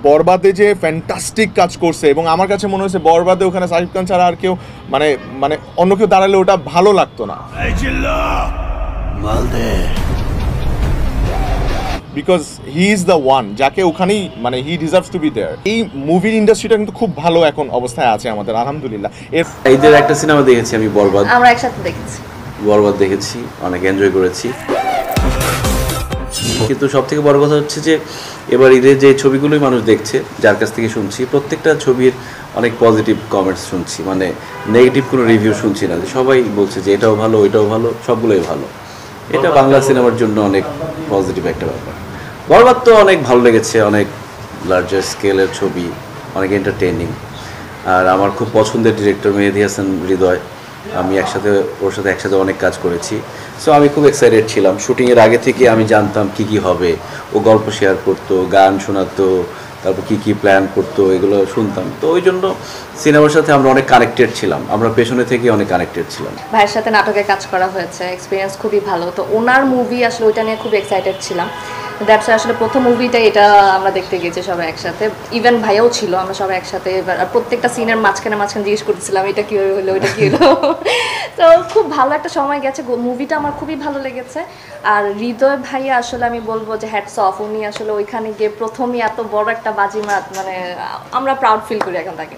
বরবাদে যে ফ্যান্টাস্টিক কাজ করছে এবং আমার কাছে মনে হয়েছে বরবাদে ওখানে সাকিব খান ছাড়া আর কেউ মানে মানে অন্য কেউ দাঁড়ালে ওটা ভালো লাগতো না, because he is the one যাকে ওখানেই মানে he deserves to be there. এই মুভির ইন্ডাস্ট্রিটা কিন্তু খুব ভালো এখন অবস্থায় আছে আমাদের, আলহামদুলিল্লাহ। ঈদের একটা সিনেমা দেখেছি আমি, বরবাদ। আমরা একসাথে দেখেছি, বরবাদ দেখেছি, অনেক এনজয় করেছি। কিন্তু সব থেকে বড় কথা হচ্ছে যে এবার ঈদের যে ছবিগুলোই মানুষ দেখছে, যার কাছ থেকে শুনছি, প্রত্যেকটা ছবির অনেক পজিটিভ কমেন্টস শুনছি, মানে নেগেটিভ কোনো রিভিউ শুনছি না। সবাই বলছে যে এটাও ভালো, ওইটাও ভালো, সবগুলোই ভালো। এটা বাংলা সিনেমার জন্য অনেক পজিটিভ একটা ব্যাপার। বরবাদ তো অনেক ভালো লেগেছে, অনেক লার্জার স্কেলের ছবি, অনেক এন্টারটেইনিং। আর আমার খুব পছন্দের ডিরেক্টর মেহেদী হাসান হৃদয়, আমি ওর সাথে একসাথে অনেক কাজ করেছি। সো আমি খুব এক্সাইটেড ছিলাম। শুটিংয়ের আগে থেকে আমি জানতাম কী কী হবে। ও গল্প শেয়ার করতো, গান শোনাতো, তারপর কী কী প্ল্যান করতো, এগুলো শুনতাম। তো ওই জন্য সিনেমার সাথে আমরা অনেক কানেক্টেড ছিলাম, আমরা পেছনে থেকে অনেক কানেক্টেড ছিলাম। ভাইয়ের সাথে নাটকে কাজ করা হয়েছে, এক্সপিরিয়েন্স খুবই ভালো। তো ওনার মুভি আসলে ওইটা নিয়ে খুব এক্সাইটেড ছিলাম। দ্যাটস আসলে প্রথম মুভিটা এটা আমরা দেখতে গেছি সবাই একসাথে, ইভেন ভাইয়াও ছিল, আমরা সবাই একসাথে। প্রত্যেকটা সিনের মাঝখানে জিজ্ঞেস করতেছিলাম এটা কী হলো, ওইটা কী হলো। তো খুব ভালো একটা সময় গেছে, মুভিটা আমার খুবই ভালো লেগেছে। আর হৃদয় ভাইয়া আসলে আমি বলবো যে হ্যাটস অফ, উনি আসলে ওইখানে গিয়ে প্রথমই এত বড় একটা বাজিমাত, মানে আমরা প্রাউড ফিল করি এখন তাকে।